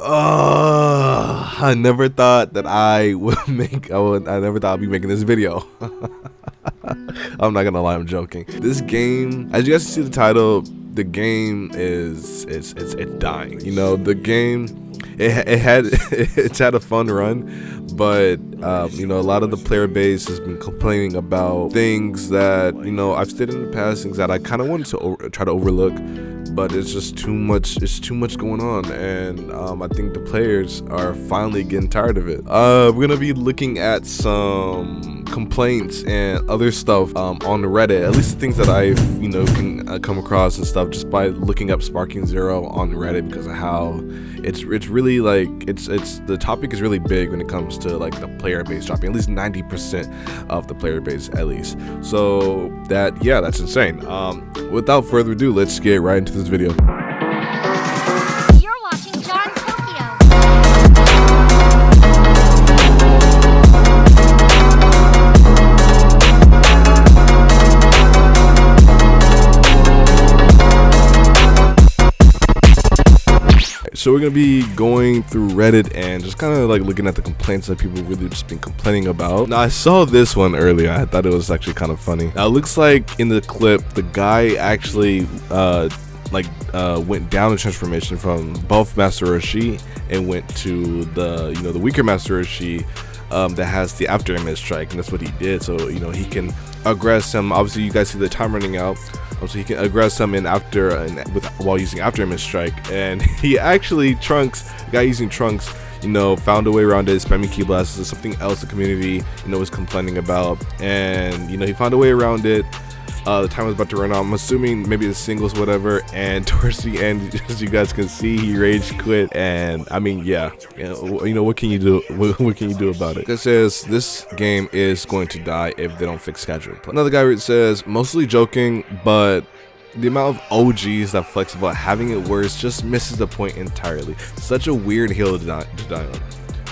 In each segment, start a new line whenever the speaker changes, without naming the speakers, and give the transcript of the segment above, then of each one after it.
I never thought that I never thought I'd be making this video. I'm not gonna lie, I'm joking. This game, as you guys see the title, the game it's dying. You know, the game, it's had a fun run, but you know, a lot of the player base has been complaining about things that, you know, I've stated in the past, things that I kind of wanted to try to overlook, but it's just too much. It's too much going on, and I think the players are finally getting tired of it. We're gonna be looking at some complaints and other stuff on Reddit, at least the things that I've, you know, can come across and stuff just by looking up Sparking Zero on Reddit, because of how it's really like it's the topic is really big when it comes to like the player base dropping, at least 90% of the player base at least. So that's insane. Without further ado, let's get right into this video.
You're watching John Tokyo.
So we're gonna be going through Reddit and just kind of like looking at the complaints that people really just been complaining about. Now I saw this one earlier. I thought it was actually kind of funny. Now it looks like in the clip the guy actually went down the transformation from buff Master Roshi and went to the, you know, the weaker Master Roshi that has the after image strike, and that's what he did. So, you know, he can aggress him. Obviously you guys see the time running out, so he can aggress him in while using after image strike. And he actually, Trunks, the guy using Trunks, you know, found a way around it. Spamming key blasts is something else the community, you know, was complaining about, and you know, he found a way around it. The time was about to run out. I'm assuming maybe the singles, whatever. And towards the end, as you guys can see, he rage quit. And I mean, yeah, you know, what can you do? What can you do about it? It says this game is going to die if they don't fix casual play. Another guy says, mostly joking, but the amount of OGs that flex about having it worse just misses the point entirely. Such a weird hill to die on.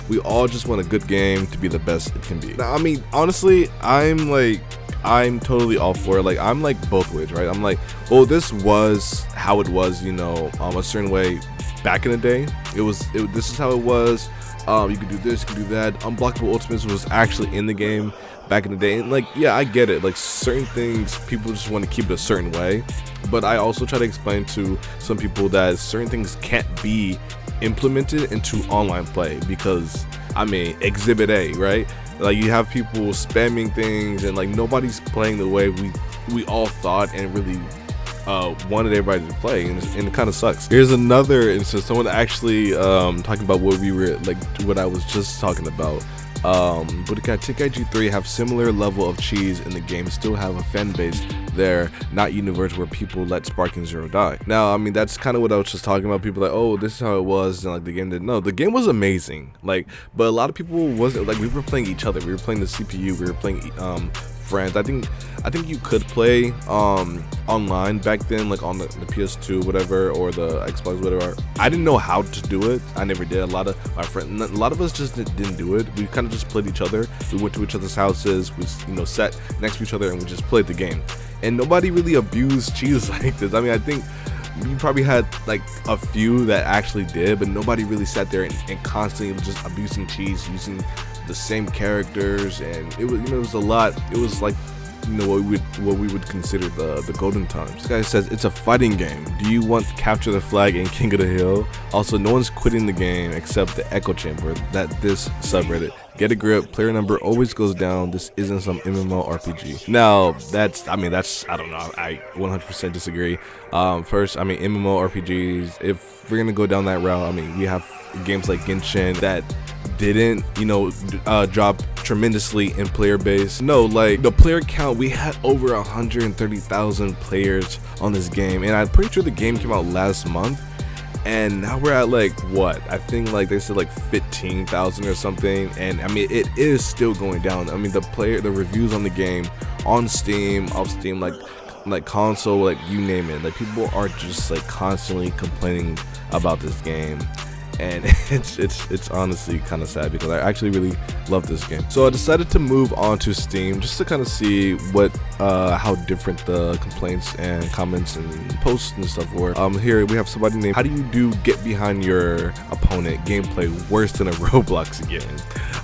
We all just want a good game to be the best it can be. Now, I mean, honestly, I'm totally all for it. Like, I'm like both ways, right? I'm like, oh, this was how it was, you know, a certain way back in the day. This is how it was. You could do this, you could do that. Unblockable ultimates was actually in the game back in the day, and like, yeah, I get it. Like, certain things people just want to keep it a certain way, but I also try to explain to some people that certain things can't be implemented into online play, because I mean, Exhibit A, right? Like, you have people spamming things, and like nobody's playing the way we all thought and really wanted everybody to play, and it kind of sucks. Here's another instance. Someone actually talking about what I was just talking about. BUDOKAI TENKAICHI 3 have similar level of cheese in the game, still have a fan base there, not universe where people let Sparking Zero die. Now, I mean, that's kind of what I was just talking about. People like, oh, this is how it was, and like the game didn't. No, the game was amazing, like, but a lot of people wasn't, like, we were playing each other, we were playing the CPU, we were playing friends. I think you could play online back then, like on the PS2, whatever, or the Xbox, whatever. I didn't know how to do it. I never did. A lot of my friends, a lot of us just didn't do it. We kind of just played each other. We went to each other's houses. We, you know, sat next to each other and we just played the game. And nobody really abused cheese like this. I mean, I think you probably had like a few that actually did, but nobody really sat there and constantly just abusing cheese, using the same characters. And it was, you know, it was a lot. It was like, you know, what we would consider the golden times. This guy says it's a fighting game. Do you want Capture the Flag and King of the Hill? Also, no one's quitting the game except the echo chamber. This subreddit. Get a grip. Player number always goes down. This isn't some MMORPG. Now, I don't know. I 100% disagree. First, I mean, MMORPGs, if we're gonna go down that route, I mean, we have games like Genshin that didn't, you know, drop tremendously in player base. No, like, the player count, we had over 130,000 players on this game, and I'm pretty sure the game came out last month, and now we're at like, what, I think like they said like 15,000 or something. And I mean, it is still going down. I mean, the reviews on the game on Steam, off Steam, like console, like you name it, like people are just like constantly complaining about this game. And it's honestly kind of sad, because I actually really love this game. So I decided to move on to Steam just to kind of see what how different the complaints and comments and posts and stuff were. Here we have somebody named "How do you do get behind your opponent gameplay worse than a Roblox game?"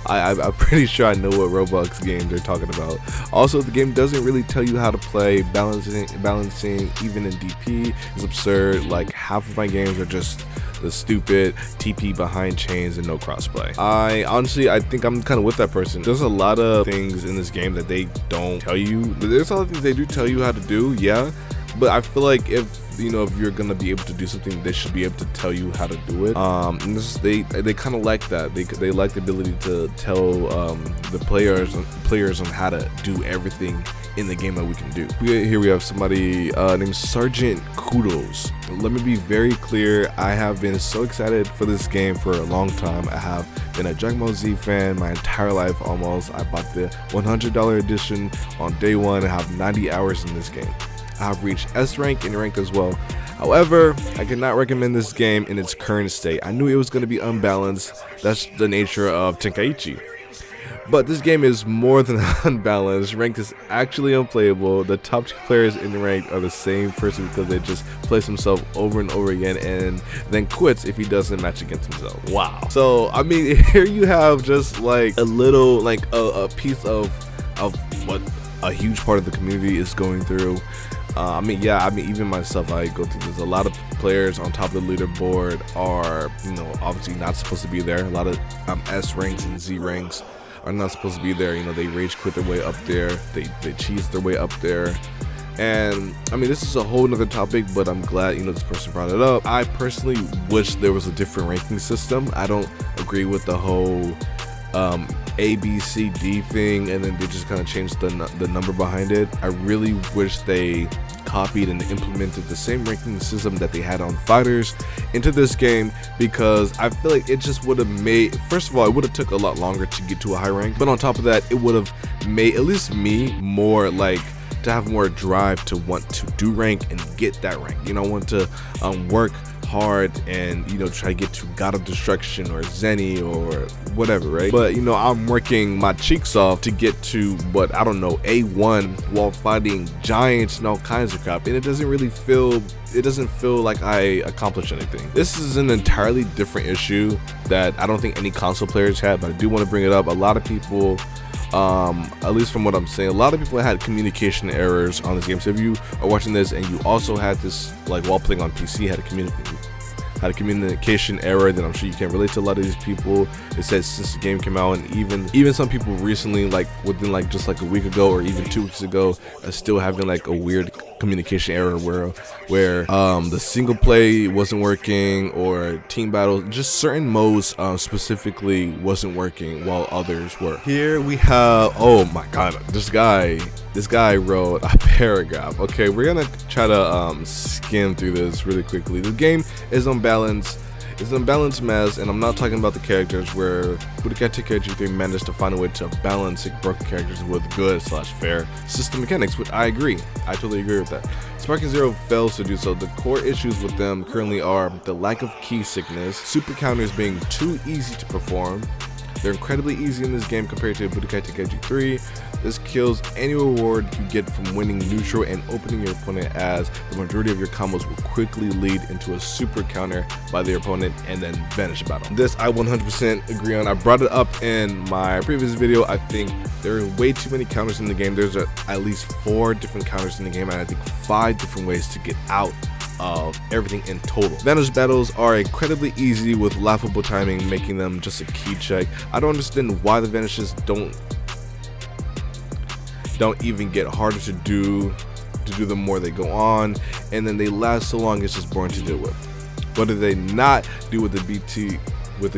I'm pretty sure I know what Roblox game they're talking about. Also, the game doesn't really tell you how to play. Balancing even in DP is absurd. Like half of my games are just the stupid TP behind chains and no crossplay. I think I'm kind of with that person. There's a lot of things in this game that they don't tell you. There's a lot of things they do tell you how to do, yeah, but I feel like if you're gonna be able to do something, they should be able to tell you how to do it. And they kind of like that. They like the ability to tell the players on how to do everything in the game that we can do. Here we have somebody named Sergeant Kudos. Let me be very clear, I have been so excited for this game for a long time. I have been a Dragon Ball Z fan my entire life almost. I bought the $100 edition on day one. I have 90 hours in this game. I have reached S rank and rank as well. However, I cannot recommend this game in its current state. I knew it was going to be unbalanced. That's the nature of Tenkaichi. But this game is more than unbalanced. Ranked is actually unplayable. The top 2 players in ranked are the same person because they just place himself over and over again and then quits if he doesn't match against himself. Wow. So I mean, here you have just like a little, like a piece of what a huge part of the community is going through. Even myself, I go through this. A lot of players on top of the leaderboard are, obviously not supposed to be there. A lot of S ranks and Z ranks are not supposed to be there. They rage quit their way up there. They cheese their way up there. And I mean, this is a whole nother topic, but I'm glad this person brought it up. I personally wish there was a different ranking system. I don't agree with the whole A, B, C, D thing, and then they just kind of changed the number behind it. I really wish they copied and implemented the same ranking system that they had on fighters into this game, because I feel like it just would have made, first of all, it would have took a lot longer to get to a high rank, but on top of that, it would have made at least me more like to have more drive to want to do rank and get that rank. Want to work hard and try to get to God of Destruction or Zenny or whatever, right? But I'm working my cheeks off to get to what, I don't know, A1 while fighting giants and all kinds of crap, and it doesn't feel like I accomplished anything. This is an entirely different issue that I don't think any console players had, but I do want to bring it up. A lot of people, at least from what I'm saying, a lot of people had communication errors on this game. So if you are watching this and you also had this, like while playing on PC, had a communication error, then I'm sure you can relate to a lot of these people. It says since the game came out, and even some people recently, like within like just like a week ago or even 2 weeks ago, are still having like a weird communication error where the single play wasn't working, or team battles, just certain modes specifically wasn't working while others were. Here we have, oh my god, this guy wrote a paragraph. Okay, we're gonna try to skim through this really quickly. The game is unbalanced. It's an unbalanced mess, and I'm not talking about the characters, where Budokai Tenkaichi 3 managed to find a way to balance broken characters with good/fair system mechanics, which I agree. I totally agree with that. Sparking Zero fails to do so. The core issues with them currently are the lack of key sickness, super counters being too easy to perform. They're incredibly easy in this game compared to Budokai Tenkaichi 3. This kills any reward you get from winning neutral and opening your opponent, as the majority of your combos will quickly lead into a super counter by their opponent and then vanish battle. This I 100% agree on. I brought it up in my previous video. I think there are way too many counters in the game. There's at least 4 different counters in the game, and I think 5 different ways to get out of everything in total. Vanish battles are incredibly easy with laughable timing, making them just a key check. I don't understand why the vanishes don't even get harder to do the more they go on, and then they last so long it's just boring to deal with. What do they not do with the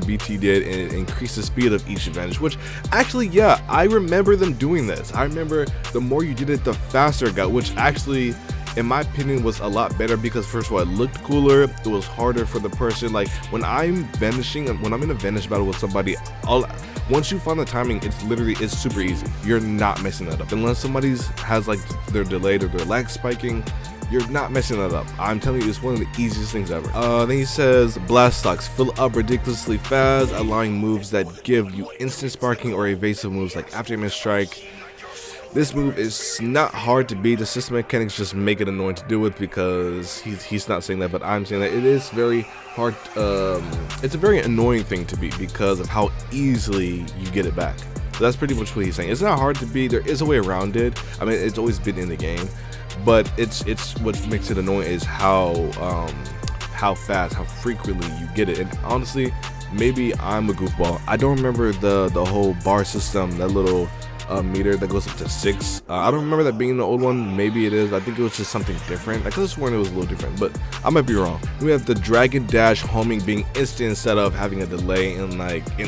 BT did, and increase the speed of each vanish, which actually, yeah, I remember them doing this. I remember the more you did it, the faster it got, which actually, in my opinion, was a lot better, because first of all, it looked cooler. It was harder for the person. Like when I'm in a vanish battle with somebody, once you find the timing, it's super easy. You're not messing that up unless somebody's has like their delayed or their lag spiking. You're not messing that up. I'm telling you, it's one of the easiest things ever. Then he says, blast stocks fill up ridiculously fast, allowing moves that give you instant sparking or evasive moves like after image strike. This move is not hard to beat. The system mechanics just make it annoying to deal with because he's not saying that, but I'm saying that it is very hard. It's a very annoying thing to beat because of how easily you get it back. So that's pretty much what he's saying. It's not hard to beat. There is a way around it. I mean, it's always been in the game, but it's what makes it annoying is how fast, how frequently you get it. And honestly, maybe I'm a goofball. I don't remember the whole bar system, that little meter that goes up to 6. I don't remember that being in the old one. Maybe it is. I think it was just something different. I could have sworn it was a little different, but I might be wrong. We have the dragon dash homing being instant instead of having a delay in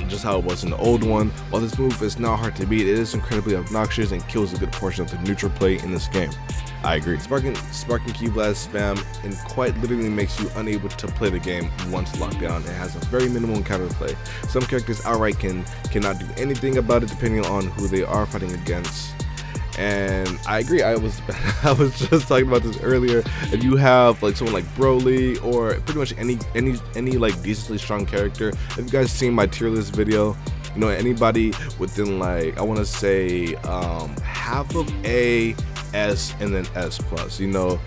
just how it was in the old one. While this move is not hard to beat, it is incredibly obnoxious and kills a good portion of the neutral play in this game. I agree. Sparking Ki Blast spam and quite literally makes you unable to play the game once locked down. It has a very minimal counterplay. Some characters outright cannot do anything about it depending on who they are fighting against. And I agree. I was just talking about this earlier. If you have like someone like Broly or pretty much any like decently strong character, if you guys seen my tier list video, you know, anybody within like I want to say half of A, S, and then S plus, you know,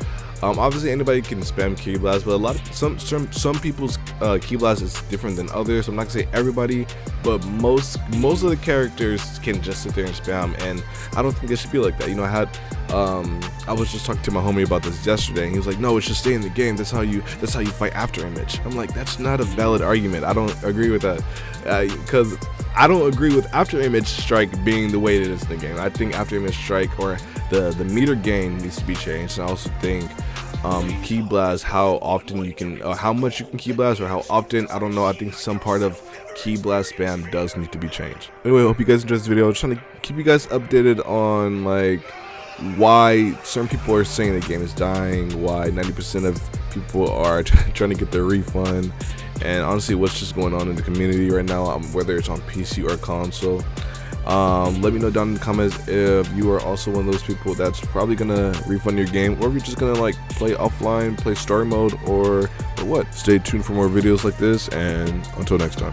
obviously anybody can spam Ki Blast, but a lot of some people's Ki Blast is different than others. So I'm not gonna say everybody, but most of the characters can just sit there and spam, and I don't think it should be like that. You know, I was just talking to my homie about this yesterday, and he was like, no, it should stay in the game. That's how you fight After Image. I'm like, that's not a valid argument. I don't agree with that, because I don't agree with After Image Strike being the way it is in the game. I think After Image Strike or the meter gain needs to be changed. And I also think Ki Blast, how often you can, how much you can Ki Blast, or how often, I don't know. I think some part of Ki Blast spam does need to be changed. Anyway, I hope you guys enjoyed this video. I'm trying to keep you guys updated on like why certain people are saying the game is dying, why 90% of people are trying to get their refund, and honestly what's just going on in the community right now, whether it's on PC or console. Let me know down in the comments if you are also one of those people that's probably gonna refund your game, or if you're just gonna like play offline, play story mode, or what. Stay tuned for more videos like this, and until next time.